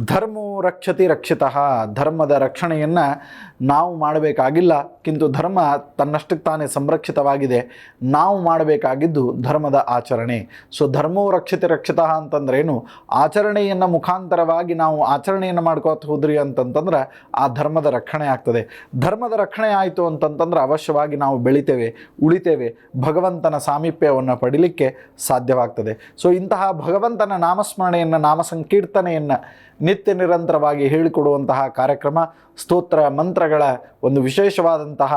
ಧರ್ಮೋ ರಕ್ಷತಿ ರಕ್ಷಿತಃ. ಧರ್ಮದ ರಕ್ಷಣೆಯನ್ನು ನಾವು ಮಾಡಬೇಕಾಗಿಲ್ಲ, ಕಿಂತು ಧರ್ಮ ತನ್ನಷ್ಟಕ್ಕೆ ತಾನೇ ಸಂರಕ್ಷಿತವಾಗಿದೆ. ನಾವು ಮಾಡಬೇಕಾಗಿದ್ದು ಧರ್ಮದ ಆಚರಣೆ. ಸೊ ಧರ್ಮೋ ರಕ್ಷತಿ ರಕ್ಷಿತಃ ಅಂತಂದ್ರೇನು? ಆಚರಣೆಯನ್ನು ಮುಖಾಂತರವಾಗಿ ನಾವು ಆಚರಣೆಯನ್ನು ಮಾಡ್ಕೋತ ಹೋದ್ರಿ ಅಂತಂತಂದ್ರೆ ಆ ಧರ್ಮದ ರಕ್ಷಣೆ ಆಗ್ತದೆ. ಧರ್ಮದ ರಕ್ಷಣೆ ಆಯಿತು ಅಂತಂತಂದ್ರೆ ಅವಶ್ಯವಾಗಿ ನಾವು ಬೆಳಿತೇವೆ, ಉಳಿತೇವೆ, ಭಗವಂತನ ಸಾಮೀಪ್ಯವನ್ನು ಪಡಿಲಿಕ್ಕೆ ಸಾಧ್ಯವಾಗ್ತದೆ. ಸೊ ಇಂತಹ ಭಗವಂತನ ನಾಮಸ್ಮರಣೆಯನ್ನು, ನಾಮ ಸಂಕೀರ್ತನೆಯನ್ನು ನಿತ್ಯ ನಿರಂತರವಾಗಿ ಹೇಳಿಕೊಡುವಂತಹ ಕಾರ್ಯಕ್ರಮ ಸ್ತೋತ್ರ ಮಂತ್ರಗಳ ಒಂದು ವಿಶೇಷವಾದಂತಹ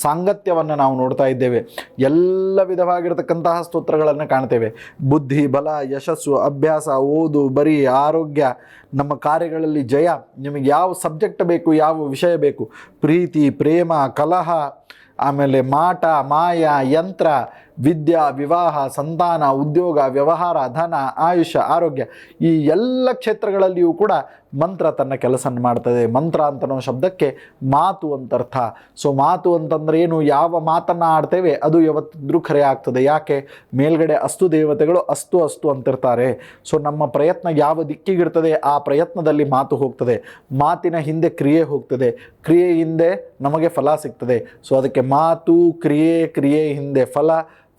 ಸಾಂಗತ್ಯವನ್ನು ನಾವು ನೋಡ್ತಾ ಇದ್ದೇವೆ. ಎಲ್ಲ ವಿಧವಾಗಿರತಕ್ಕಂತಹ ಸ್ತೋತ್ರಗಳನ್ನು ಕಾಣ್ತೇವೆ. ಬುದ್ಧಿ, ಬಲ, ಯಶಸ್ಸು, ಅಭ್ಯಾಸ, ಓದು, ಬರೀ, ಆರೋಗ್ಯ, ನಮ್ಮ ಕಾರ್ಯಗಳಲ್ಲಿ ಜಯ, ನಿಮಗೆ ಯಾವ ಸಬ್ಜೆಕ್ಟ್ ಬೇಕು, ಯಾವ ವಿಷಯ ಬೇಕು, ಪ್ರೀತಿ, ಪ್ರೇಮ, ಕಲಹ, ಆಮೇಲೆ ಮಾಟ, ಮಾಯ, ಯಂತ್ರ, ವಿದ್ಯಾ, ವಿವಾಹ, ಸಂತಾನ, ಉದ್ಯೋಗ, ವ್ಯವಹಾರ, ಧನ, ಆಯುಷ್ಯ, ಆರೋಗ್ಯ, ಈ ಎಲ್ಲ ಕ್ಷೇತ್ರಗಳಲ್ಲಿಯೂ ಕೂಡ ಮಂತ್ರ ತನ್ನ ಕೆಲಸ ಮಾಡ್ತದೆ. ಮಂತ್ರ ಅಂತನೋ ಶಬ್ದಕ್ಕೆ ಮಾತು ಅಂತರ್ಥ. ಸೊ ಮಾತು ಅಂತಂದ್ರೆ ಏನು? ಯಾವ ಮಾತನ್ನು ಆಡ್ತೇವೆ ಅದು ಯಾವತ್ತಿದ್ರೂ ಖರೆ ಆಗ್ತದೆ. ಯಾಕೆ? ಮೇಲ್ಗಡೆ ಅಸ್ತು ದೇವತೆಗಳು ಅಸ್ತು ಅಸ್ತು ಅಂತಿರ್ತಾರೆ. ಸೊ ನಮ್ಮ ಪ್ರಯತ್ನ ಯಾವ ದಿಕ್ಕಿಗಿರ್ತದೆ ಆ ಪ್ರಯತ್ನದಲ್ಲಿ ಮಾತು ಹೋಗ್ತದೆ. ಮಾತಿನ ಹಿಂದೆ ಕ್ರಿಯೆ ಹೋಗ್ತದೆ, ಕ್ರಿಯೆ ಹಿಂದೆ ನಮಗೆ ಫಲ ಸಿಗ್ತದೆ. ಸೊ ಅದಕ್ಕೆ ಮಾತು, ಕ್ರಿಯೆ, ಕ್ರಿಯೆ ಹಿಂದೆ ಫಲ,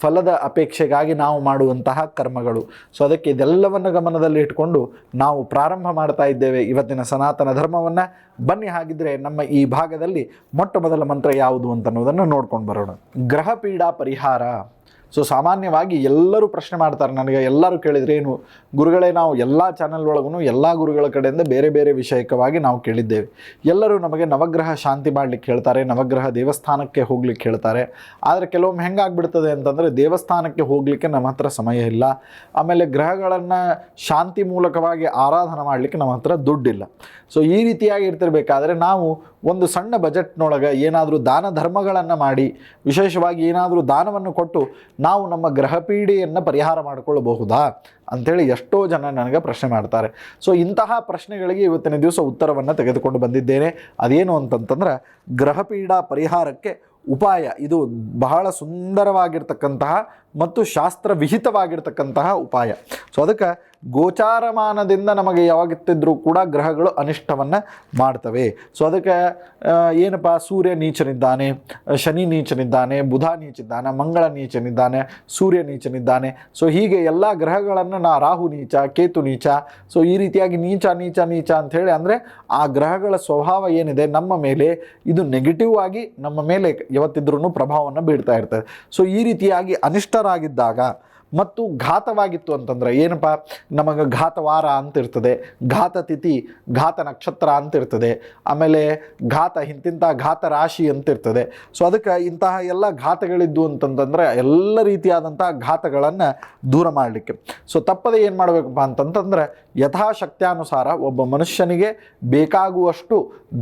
ಫಲದ ಅಪೇಕ್ಷೆಗಾಗಿ ನಾವು ಮಾಡುವಂತಹ ಕರ್ಮಗಳು. ಸೊ ಅದಕ್ಕೆ ಇದೆಲ್ಲವನ್ನು ಗಮನದಲ್ಲಿ ಇಟ್ಕೊಂಡು ನಾವು ಪ್ರಾರಂಭ ಮಾಡ್ತಾ ಇದ್ದೇವೆ ಇವತ್ತಿನ ಸನಾತನ ಧರ್ಮವನ್ನು. ಬನ್ನಿ ಹಾಗಿದ್ರೆ ನಮ್ಮ ಈ ಭಾಗದಲ್ಲಿ ಮೊಟ್ಟ ಮೊದಲ ಮಂತ್ರ ಯಾವುದು ಅಂತನ್ನೋದನ್ನು ನೋಡ್ಕೊಂಡು ಬರೋಣ. ಗ್ರಹ ಪೀಡಾ ಪರಿಹಾರ. ಸೊ ಸಾಮಾನ್ಯವಾಗಿ ಎಲ್ಲರೂ ಪ್ರಶ್ನೆ ಮಾಡ್ತಾರೆ ನನಗೆ. ಎಲ್ಲರೂ ಕೇಳಿದರೆ ಏನು ಗುರುಗಳೇ, ನಾವು ಎಲ್ಲ ಚಾನೆಲ್ ಒಳಗೂ ಎಲ್ಲ ಗುರುಗಳ ಕಡೆಯಿಂದ ಬೇರೆ ಬೇರೆ ವಿಷಯಕವಾಗಿ ನಾವು ಕೇಳಿದ್ದೇವೆ. ಎಲ್ಲರೂ ನಮಗೆ ನವಗ್ರಹ ಶಾಂತಿ ಮಾಡಲಿಕ್ಕೆ ಹೇಳ್ತಾರೆ, ನವಗ್ರಹ ದೇವಸ್ಥಾನಕ್ಕೆ ಹೋಗ್ಲಿಕ್ಕೆ ಹೇಳ್ತಾರೆ. ಆದರೆ ಕೆಲವೊಮ್ಮೆ ಹೆಂಗಾಗ್ಬಿಡ್ತದೆ ಅಂತಂದರೆ ದೇವಸ್ಥಾನಕ್ಕೆ ಹೋಗಲಿಕ್ಕೆ ನಮ್ಮ ಹತ್ರ ಸಮಯ ಇಲ್ಲ, ಆಮೇಲೆ ಗ್ರಹಗಳನ್ನು ಶಾಂತಿ ಮೂಲಕವಾಗಿ ಆರಾಧನೆ ಮಾಡಲಿಕ್ಕೆ ನಮ್ಮ ಹತ್ರ ದುಡ್ಡಿಲ್ಲ. ಸೊ ಈ ರೀತಿಯಾಗಿ ಇರ್ತಿರ್ಬೇಕಾದ್ರೆ ನಾವು ಒಂದು ಸಣ್ಣ ಬಜೆಟ್ನೊಳಗೆ ಏನಾದರೂ ದಾನ ಧರ್ಮಗಳನ್ನು ಮಾಡಿ, ವಿಶೇಷವಾಗಿ ಏನಾದರೂ ದಾನವನ್ನು ಕೊಟ್ಟು ನಾವು ನಮ್ಮ ಗ್ರಹ ಪೀಡೆಯನ್ನು ಪರಿಹಾರ ಮಾಡಿಕೊಳ್ಳಬಹುದಾ ಅಂಥೇಳಿ ಎಷ್ಟೋ ಜನ ನನಗೆ ಪ್ರಶ್ನೆ ಮಾಡ್ತಾರೆ. ಸೊ ಇಂತಹ ಪ್ರಶ್ನೆಗಳಿಗೆ ಇವತ್ತಿನ ದಿವಸ ಉತ್ತರವನ್ನು ತೆಗೆದುಕೊಂಡು ಬಂದಿದ್ದೇನೆ. ಅದೇನು ಅಂತಂತಂದ್ರೆ ಗ್ರಹ ಪೀಡಾ ಪರಿಹಾರಕ್ಕೆ ಉಪಾಯ. ಇದು ಬಹಳ ಸುಂದರವಾಗಿರ್ತಕ್ಕಂತಹ ಮತ್ತು ಶಾಸ್ತ್ರವಿಹಿತವಾಗಿರ್ತಕ್ಕಂತಹ ಉಪಾಯ. ಸೊ ಅದಕ್ಕೆ ಗೋಚಾರಮಾನದಿಂದ ನಮಗೆ ಯಾವಾಗಿತ್ತಿದ್ರೂ ಕೂಡ ಗ್ರಹಗಳು ಅನಿಷ್ಟವನ್ನು ಮಾಡ್ತವೆ. ಸೊ ಅದಕ್ಕೆ ಏನಪ್ಪ, ಸೂರ್ಯ ನೀಚನಿದ್ದಾನೆ, ಶನಿ ನೀಚನಿದ್ದಾನೆ, ಬುಧ ನೀಚಿದ್ದಾನೆ, ಮಂಗಳ ನೀಚನಿದ್ದಾನೆ, ಸೂರ್ಯ ನೀಚನಿದ್ದಾನೆ. ಸೊ ಹೀಗೆ ಎಲ್ಲ ಗ್ರಹಗಳನ್ನು ರಾಹು ನೀಚ, ಕೇತು ನೀಚ. ಸೊ ಈ ರೀತಿಯಾಗಿ ನೀಚ ನೀಚ ನೀಚ ಅಂಥೇಳಿ ಅಂದರೆ ಆ ಗ್ರಹಗಳ ಸ್ವಭಾವ ಏನಿದೆ ನಮ್ಮ ಮೇಲೆ, ಇದು ನೆಗೆಟಿವ್ ಆಗಿ ನಮ್ಮ ಮೇಲೆ ಯಾವತ್ತಿದ್ರೂ ಪ್ರಭಾವವನ್ನು ಬೀಳ್ತಾ ಇರ್ತದೆ. ಸೊ ಈ ರೀತಿಯಾಗಿ ಅನಿಷ್ಟರಾಗಿದ್ದಾಗ ಮತ್ತು ಘಾತವಾಗಿತ್ತು ಅಂತಂದರೆ ಏನಪ್ಪ, ನಮಗೆ ಘಾತವಾರ ಅಂತಿರ್ತದೆ, ಘಾತ ತಿಥಿ, ಘಾತ ನಕ್ಷತ್ರ ಅಂತಿರ್ತದೆ, ಆಮೇಲೆ ಘಾತ ಇಂತಿಂಥ ಘಾತ ರಾಶಿ ಅಂತಿರ್ತದೆ. ಸೊ ಅದಕ್ಕೆ ಇಂತಹ ಎಲ್ಲ ಘಾತಗಳಿದ್ದು ಅಂತಂತಂದರೆ ಎಲ್ಲ ರೀತಿಯಾದಂಥ ಘಾತಗಳನ್ನು ದೂರ ಮಾಡಲಿಕ್ಕೆ ಸೊ ತಪ್ಪದೆ ಏನು ಮಾಡಬೇಕಪ್ಪ ಅಂತಂತಂದರೆ ಯಥಾಶಕ್ತ್ಯಾನುಸಾರ ಒಬ್ಬ ಮನುಷ್ಯನಿಗೆ ಬೇಕಾಗುವಷ್ಟು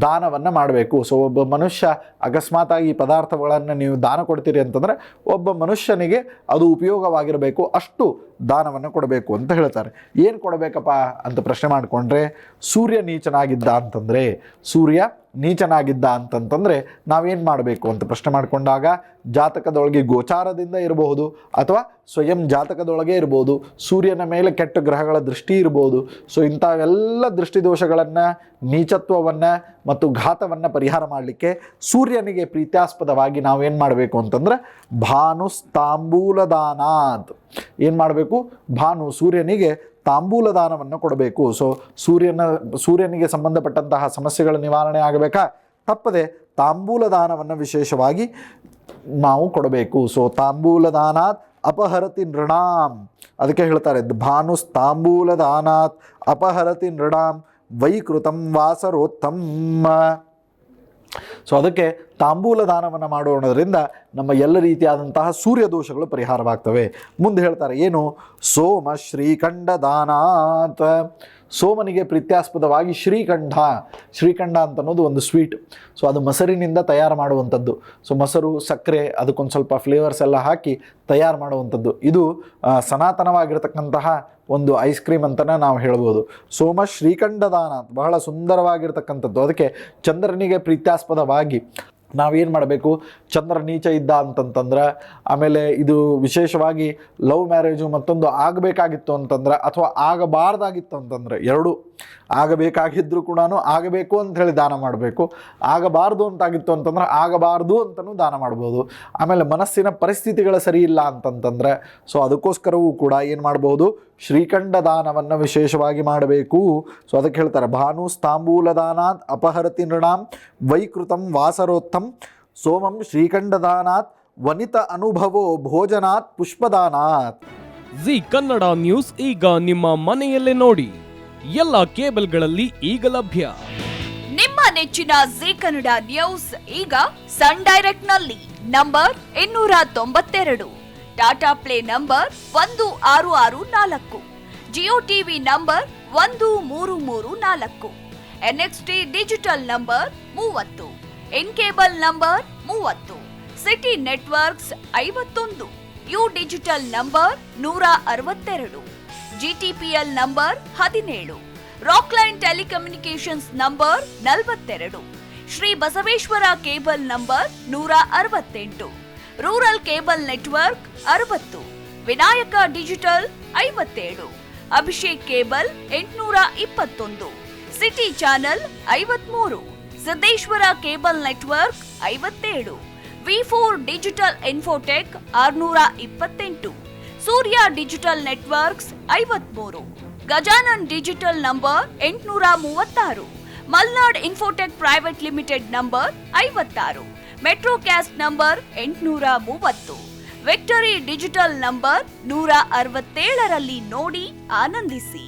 ದಾನವನ್ನು ಮಾಡಬೇಕು. ಸೊ ಒಬ್ಬ ಮನುಷ್ಯ ಅಕಸ್ಮಾತಾಗಿ ಈ ಪದಾರ್ಥಗಳನ್ನು ನೀವು ದಾನ ಕೊಡ್ತೀರಿ ಅಂತಂದರೆ ಒಬ್ಬ ಮನುಷ್ಯನಿಗೆ ಅದು ಉಪಯೋಗವಾಗಿರಬೇಕು, ಅಷ್ಟು ದಾನವನ್ನು ಕೊಡಬೇಕು ಅಂತ ಹೇಳ್ತಾರೆ. ಏನು ಕೊಡಬೇಕಪ್ಪ ಅಂತ ಪ್ರಶ್ನೆ ಮಾಡಿಕೊಂಡ್ರೆ, ಸೂರ್ಯ ನೀಚನಾಗಿದ್ದ ಅಂತಂದರೆ, ಸೂರ್ಯ ನೀಚನಾಗಿದ್ದ ಅಂತಂತಂದರೆ ನಾವೇನು ಮಾಡಬೇಕು ಅಂತ ಪ್ರಶ್ನೆ ಮಾಡಿಕೊಂಡಾಗ ಜಾತಕದೊಳಗೆ ಗೋಚಾರದಿಂದ ಇರಬಹುದು ಅಥವಾ ಸ್ವಯಂ ಜಾತಕದೊಳಗೆ ಇರ್ಬೋದು, ಸೂರ್ಯನ ಮೇಲೆ ಕೆಟ್ಟ ಗ್ರಹಗಳ ದೃಷ್ಟಿ ಇರ್ಬೋದು. ಸೊ ಇಂಥವೆಲ್ಲ ದೃಷ್ಟಿದೋಷಗಳನ್ನು, ನೀಚತ್ವವನ್ನು ಮತ್ತು ಘಾತವನ್ನು ಪರಿಹಾರ ಮಾಡಲಿಕ್ಕೆ ಸೂರ್ಯನಿಗೆ ಪ್ರೀತ್ಯಾಸ್ಪದವಾಗಿ ನಾವೇನು ಮಾಡಬೇಕು ಅಂತಂದ್ರೆ ಭಾನುಸ್ತಾಂಬೂಲದಾನಾತ್ ಏನು ಮಾಡಬೇಕು, ಸೂರ್ಯನಿಗೆ ತಾಂಬೂಲ ದಾನವನ್ನು ಕೊಡಬೇಕು. ಸೊ ಸೂರ್ಯನಿಗೆ ಸಂಬಂಧಪಟ್ಟಂತಹ ಸಮಸ್ಯೆಗಳ ನಿವಾರಣೆ ಆಗಬೇಕಾ, ತಪ್ಪದೆ ತಾಂಬೂಲ ದಾನವನ್ನು ವಿಶೇಷವಾಗಿ ನಾವು ಕೊಡಬೇಕು. ಸೊ ತಾಂಬೂಲ ದಾನಾತ್ ಅಪಹರತಿ ನೃಣಾಂ, ಅದಕ್ಕೆ ಹೇಳ್ತಾರೆ ಭಾನುಸ್ತಾಂಬೂಲ ದಾನಾತ್ ಅಪಹರತಿ ನೃಣಾಂ ವೈಕೃತಂ ವಾಸರೋತ್ತಮ. ಸೊ ಅದಕ್ಕೆ ತಾಂಬೂಲ ದಾನವನ್ನು ಮಾಡೋಣದ್ರಿಂದ ನಮ್ಮ ಎಲ್ಲ ರೀತಿಯಾದಂತಹ ಸೂರ್ಯ ದೋಷಗಳು ಪರಿಹಾರವಾಗ್ತವೆ. ಮುಂದೆ ಹೇಳ್ತಾರೆ ಏನು, ಸೋಮ ಶ್ರೀಖಂಡ ದಾನಾತ್, ಸೋಮನಿಗೆ ಪ್ರೀತ್ಯಾಸ್ಪದವಾಗಿ ಶ್ರೀಖಂಡ ಅಂತ ಅನ್ನೋದು ಒಂದು ಸ್ವೀಟ್. ಸೊ ಅದು ಮೊಸರಿನಿಂದ ತಯಾರು ಮಾಡುವಂಥದ್ದು. ಸೊ ಮೊಸರು, ಸಕ್ಕರೆ, ಅದಕ್ಕೊಂದು ಸ್ವಲ್ಪ ಫ್ಲೇವರ್ಸ್ ಎಲ್ಲ ಹಾಕಿ ತಯಾರು ಮಾಡುವಂಥದ್ದು. ಇದು ಸನಾತನವಾಗಿರ್ತಕ್ಕಂತಹ ಒಂದು ಐಸ್ ಕ್ರೀಮ್ ಅಂತಲೇ ನಾವು ಹೇಳ್ಬೋದು. ಸೋಮ ಶ್ರೀಖಂಡ ದಾನ ಬಹಳ ಸುಂದರವಾಗಿರ್ತಕ್ಕಂಥದ್ದು. ಅದಕ್ಕೆ ಚಂದ್ರನಿಗೆ ಪ್ರೀತ್ಯಾಸ್ಪದವಾಗಿ ನಾವೇನು ಮಾಡಬೇಕು, ಚಂದ್ರ ನೀಚ ಇದ್ದ ಅಂತಂತಂದ್ರೆ, ಆಮೇಲೆ ಇದು ವಿಶೇಷವಾಗಿ ಲವ್ ಮ್ಯಾರೇಜು ಮತ್ತೊಂದು ಆಗಬೇಕಾಗಿತ್ತು ಅಂತಂದ್ರೆ ಅಥವಾ ಆಗಬಾರ್ದಾಗಿತ್ತು ಅಂತಂದರೆ, ಎರಡು ಆಗಬೇಕಾಗಿದ್ದರೂ ಕೂಡ ಆಗಬೇಕು ಅಂತ ಹೇಳಿ ದಾನ ಮಾಡಬೇಕು, ಆಗಬಾರ್ದು ಅಂತಾಗಿತ್ತು ಅಂತಂದ್ರೆ ಆಗಬಾರ್ದು ಅಂತಲೂ ದಾನ ಮಾಡ್ಬೋದು. ಆಮೇಲೆ ಮನಸ್ಸಿನ ಪರಿಸ್ಥಿತಿಗಳು ಸರಿ ಇಲ್ಲ ಅಂತಂತಂದರೆ ಸೊ ಅದಕ್ಕೋಸ್ಕರವೂ ಕೂಡ ಏನು ಮಾಡ್ಬೋದು, ಶ್ರೀಖಂಡ ದಾನವನ್ನು ವಿಶೇಷವಾಗಿ ಮಾಡಬೇಕು. ಸೊ ಅದಕ್ಕೆ ಹೇಳ್ತಾರೆ, ಭಾನು ತಾಂಬೂಲ ದಾನಾತ್ ಅಪಹರತಿ ನೃಣಾಂ ವೈಕೃತಂ ವಾಸರೋತ್ತಂ ಸೋಮಂ ಶ್ರೀಖಂಡ ದಾನಾತ್ ವನಿತ ಅನುಭವೋ ಭೋಜನಾತ್ ಪುಷ್ಪದಾನಾತ್. ಜಿ ಕನ್ನಡ ನ್ಯೂಸ್ ಈಗ ನಿಮ್ಮ ಮನೆಯಲ್ಲೇ ನೋಡಿ, ಎಲ್ಲ ಕೇಬಲ್ಗಳಲ್ಲಿ ಈಗ ಲಭ್ಯ. ನಿಮ್ಮ ನೆಚ್ಚಿನ ಜಿ ಕನ್ನಡ ನ್ಯೂಸ್ ಈಗ ಸನ್ ಡೈರೆಕ್ಟ್ ನಲ್ಲಿ number 292, Tata play number 1664, Jio TV number 1334, NXT digital number 30, in cable number 30, city networks 51, U digital number 162, GTPL number 17, Rockline telecommunications number 42, Shri Basaveshwara cable number 168, rural cable network 60, Vinayaka digital 57, Abhishek cable 821, city channel 53, Siddeshwara cable network 57, V4 digital Infotech 628, Surya digital networks 53, Gajanan digital number 836, Malnad Infotech private limited number 56, Metrocast number 830, victory digital number 167ರಲ್ಲಿ ನೋಡಿ ಆನಂದಿಸಿ.